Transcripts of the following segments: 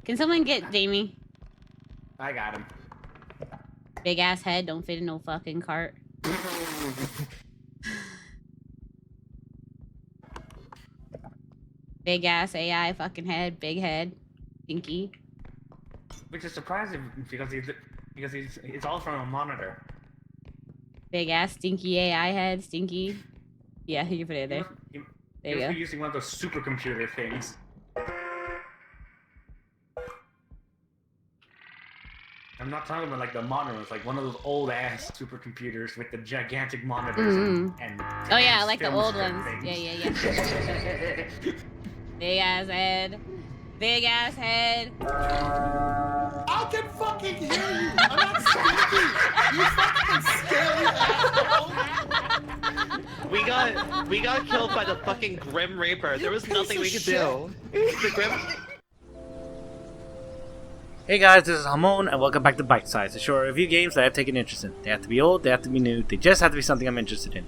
Can someone get Jamie? I got him. Big ass head, don't fit in no fucking cart. Big ass AI fucking head, big head, stinky. Which is surprising because it's all from a monitor. Big ass stinky AI head, stinky. Yeah, you can put it there. He must be using one of those supercomputer things. I'm not talking about like the monitors, like one of those old ass supercomputers with the gigantic monitors and oh yeah, like the old ones. Things. Yeah. Big ass head. Big ass head. I can fucking hear you. I'm not stinky. You fucking scary asshole. We got killed by the fucking Grim Reaper. There was nothing we could do. The Grim. Hey guys, this is Hamon, and welcome back to Bytesize, the short review games that I've taken interest in. They have to be old, they have to be new, they just have to be something I'm interested in.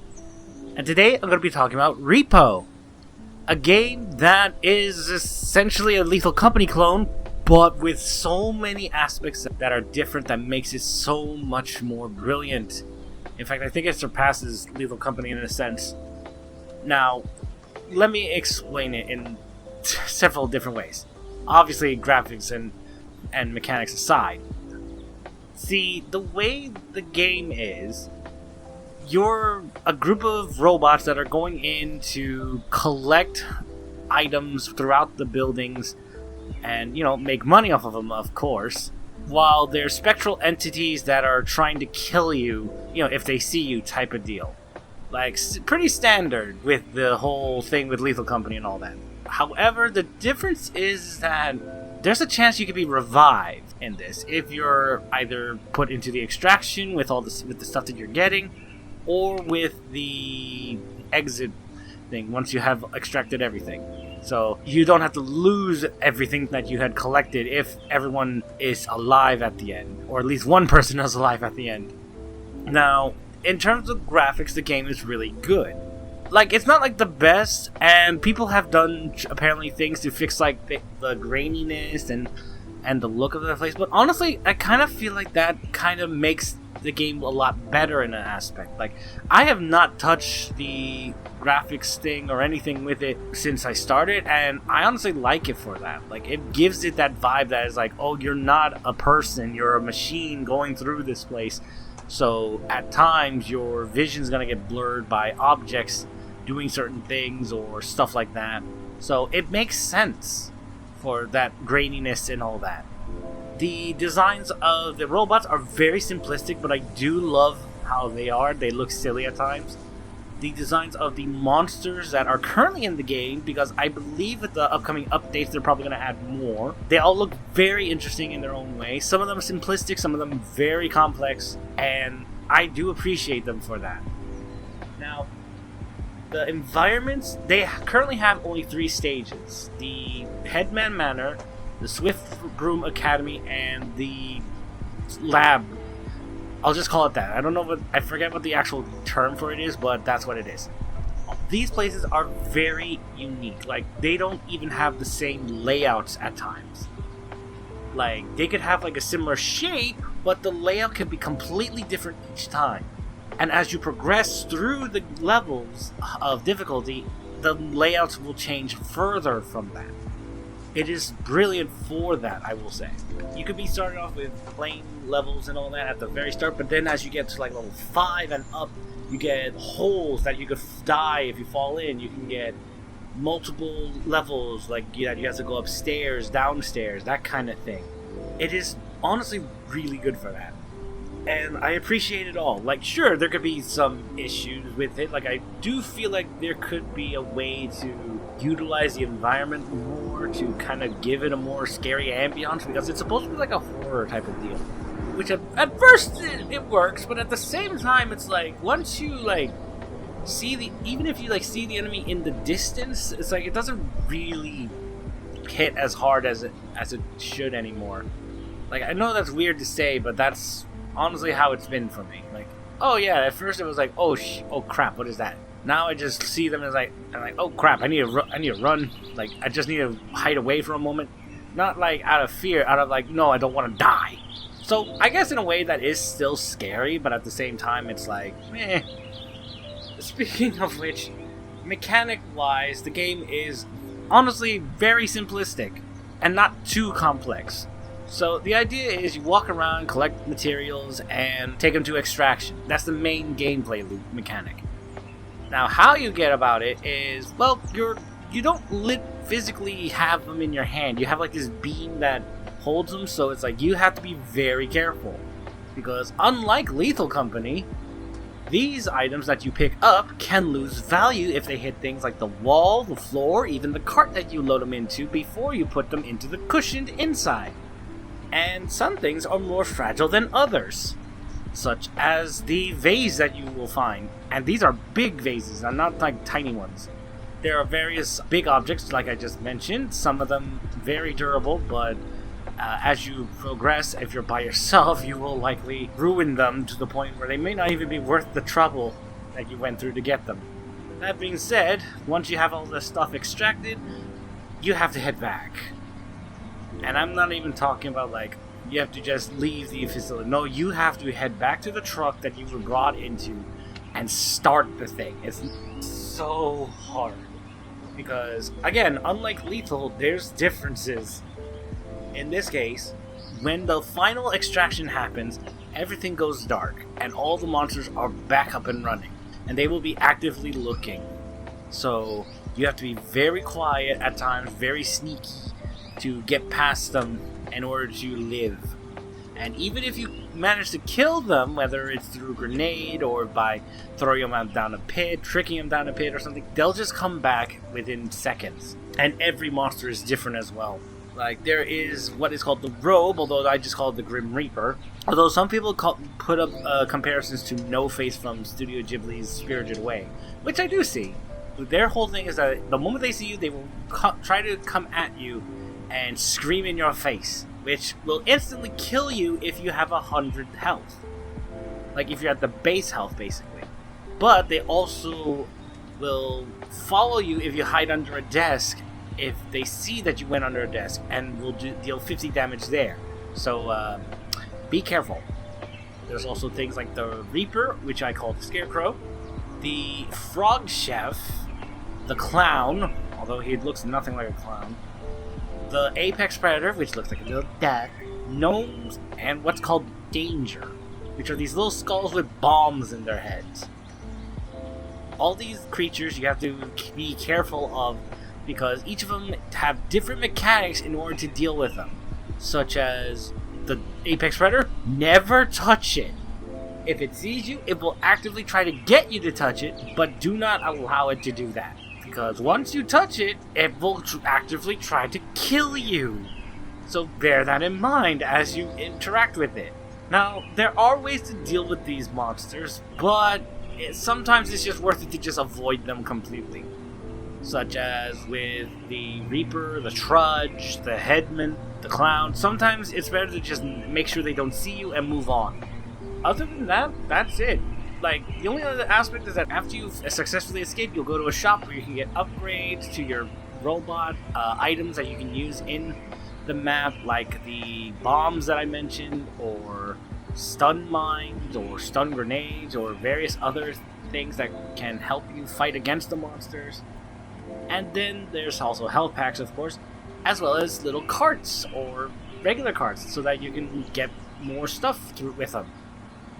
And today I'm going to be talking about R.E.P.O, a game that is essentially a Lethal Company clone, but with so many aspects that are different that makes it so much more brilliant. In fact, I think it surpasses Lethal Company in a sense. Now, let me explain it in several different ways. Obviously, graphics and mechanics aside. See, the way the game is, you're a group of robots that are going in to collect items throughout the buildings and, make money off of them, of course, while there's spectral entities that are trying to kill you, if they see you type of deal. Like, pretty standard with the whole thing with Lethal Company and all that. However, the difference is that there's a chance you could be revived in this if you're either put into the extraction with all this with the stuff that you're getting, or with the exit thing once you have extracted everything. So you don't have to lose everything that you had collected if everyone is alive at the end, or at least one person is alive at the end. Now, in terms of graphics, the game is really good. Like, it's not like the best, and people have done apparently things to fix like the graininess and the look of the place, but honestly I kind of feel like that kind of makes the game a lot better in an aspect. Like, I have not touched the graphics thing or anything with it since I started, and I honestly like it for that. Like, it gives it that vibe that is like, oh, you're not a person, you're a machine going through this place. So at times your vision's gonna get blurred by objects doing certain things or stuff like that. So it makes sense for that graininess and all that. The designs of the robots are very simplistic, but I do love how they are. They look silly at times. The designs of the monsters that are currently in the game, because I believe with the upcoming updates they're probably going to add more, they all look very interesting in their own way. Some of them simplistic, some of them very complex, and I do appreciate them for that. Now, the environments, they currently have only 3 stages. The Headman Manor, the Swift Broom Academy, and the Lab. I'll just call it that. I don't know I forget what the actual term for it is, but that's what it is. These places are very unique. Like, they don't even have the same layouts at times. Like, they could have like a similar shape, but the layout could be completely different each time. And as you progress through the levels of difficulty, the layouts will change further from that. It is brilliant for that, I will say. You could be starting off with plain levels and all that at the very start, but then as you get to like level 5 and up, you get holes that you could die if you fall in. You can get multiple levels, like you have to go upstairs, downstairs, that kind of thing. It is honestly really good for that. And I appreciate it all. Like, sure, there could be some issues with it. Like, I do feel like there could be a way to utilize the environment more to kind of give it a more scary ambiance, because it's supposed to be like a horror type of deal. Which at first it works, but at the same time it's like, once you like see even if you like see the enemy in the distance, it's like it doesn't really hit as hard as it should anymore. Like, I know that's weird to say, but that's honestly how it's been for me. Like, oh yeah, at first it was like, oh crap, what is that? Now I just see them as I'm like, oh crap, I need to run. Like, I just need to hide away for a moment. Not like out of fear, out of like, no, I don't want to die. So I guess in a way that is still scary, but at the same time it's like, meh. Speaking of which, mechanic-wise, the game is honestly very simplistic and not too complex. So the idea is you walk around, collect materials, and take them to extraction. That's the main gameplay loop mechanic. Now, how you get about it is, well, you don't physically have them in your hand. You have like this beam that holds them, so it's like you have to be very careful. Because unlike Lethal Company, these items that you pick up can lose value if they hit things like the wall, the floor, even the cart that you load them into before you put them into the cushioned inside. And some things are more fragile than others, such as the vase that you will find. And these are big vases, and not like tiny ones. There are various big objects, like I just mentioned, some of them very durable, but as you progress, if you're by yourself, you will likely ruin them to the point where they may not even be worth the trouble that you went through to get them. That being said, once you have all this stuff extracted, you have to head back. And I'm not even talking about like, you have to just leave the facility. No, you have to head back to the truck that you were brought into and start the thing. It's so hard. Because, again, unlike Lethal, there's differences. In this case, when the final extraction happens, everything goes dark, and all the monsters are back up and running, and they will be actively looking. So, you have to be very quiet at times, very sneaky, to get past them in order to live. And even if you manage to kill them, whether it's through a grenade or by throwing them down a pit, tricking them down a pit or something, they'll just come back within seconds. And every monster is different as well. Like, there is what is called the Robe, although I just call it the Grim Reaper. Although some people put up comparisons to No Face from Studio Ghibli's Spirited Away, which I do see. Their whole thing is that the moment they see you, they will try to come at you and scream in your face, which will instantly kill you if you have 100 health. Like if you're at the base health, basically. But they also will follow you if you hide under a desk, if they see that you went under a desk, and will deal 50 damage there. So be careful. There's also things like the Reaper, which I call the Scarecrow, the Frog Chef, the Clown, although he looks nothing like a clown, the Apex Predator, which looks like a little duck, Gnomes, and what's called Danger, which are these little skulls with bombs in their heads. All these creatures you have to be careful of because each of them have different mechanics in order to deal with them. Such as the Apex Predator, never touch it. If it sees you, it will actively try to get you to touch it, but do not allow it to do that. Because once you touch it, it will actively try to kill you. So bear that in mind as you interact with it. Now, there are ways to deal with these monsters, but sometimes it's just worth it to just avoid them completely. Such as with the Reaper, the Trudge, the Headman, the Clown. Sometimes it's better to just make sure they don't see you and move on. Other than that, that's it. Like, the only other aspect is that after you've successfully escaped, you'll go to a shop where you can get upgrades to your robot, items that you can use in the map, like the bombs that I mentioned, or stun mines, or stun grenades, or various other things that can help you fight against the monsters. And then there's also health packs, of course, as well as little carts, or regular carts, so that you can get more stuff through with them.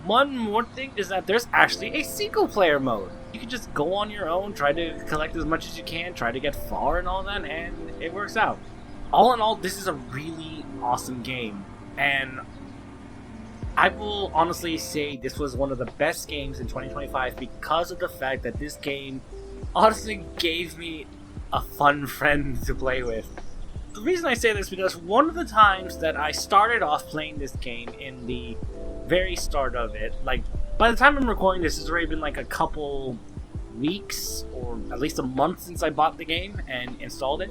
One more thing is that there's actually a single player mode. You can just go on your own, try to collect as much as you can, try to get far and all that, and it works out. All in all, this is a really awesome game, and I will honestly say this was one of the best games in 2025 because of the fact that this game honestly gave me a fun friend to play with. The reason I say this is because one of the times that I started off playing this game in the very start of it, like by the time I'm recording this, it's already been like a couple weeks or at least a month since I bought the game and installed it.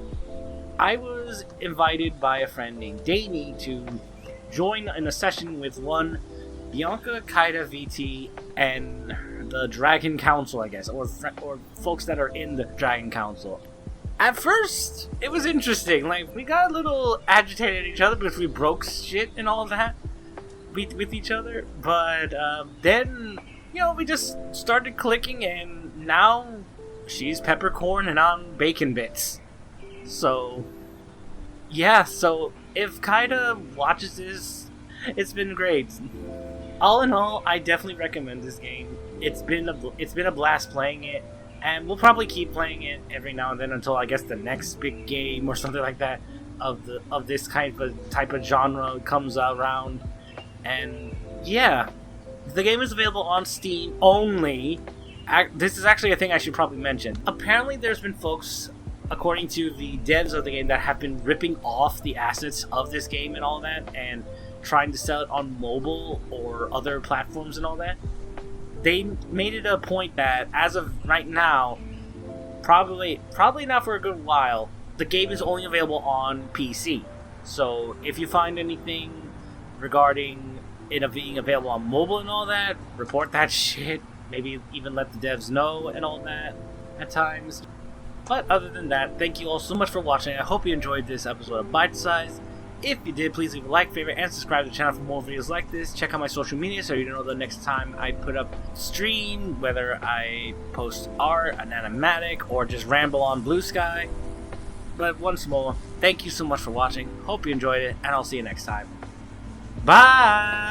I was invited by a friend named Danny to join in a session with one Bianca, Kaida, VT, and the Dragon Council, I guess, or folks that are in the Dragon Council. At first, it was interesting. Like, we got a little agitated at each other because we broke shit and all that with each other. But then, you know, we just started clicking, and now she's peppercorn and I'm bacon bits. So, yeah. So if Kaida watches this, it's been great. All in all, I definitely recommend this game. It's been a blast playing it. And we'll probably keep playing it every now and then until I guess the next big game or something like that of this type of genre comes around. And yeah, the game is available on Steam only. This is actually a thing I should probably mention. Apparently, there's been folks, according to the devs of the game, that have been ripping off the assets of this game and all that, and trying to sell it on mobile or other platforms and all that. They made it a point that, as of right now, probably not for a good while, the game is only available on PC. So if you find anything regarding it being available on mobile and all that, report that shit. Maybe even let the devs know and all that at times. But other than that, thank you all so much for watching. I hope you enjoyed this episode of Bytesize. If you did, please leave a like, favorite, and subscribe to the channel for more videos like this. Check out my social media so you know the next time I put up stream, whether I post art, an animatic, or just ramble on Blue Sky. But once more, thank you so much for watching. Hope you enjoyed it, and I'll see you next time. Bye!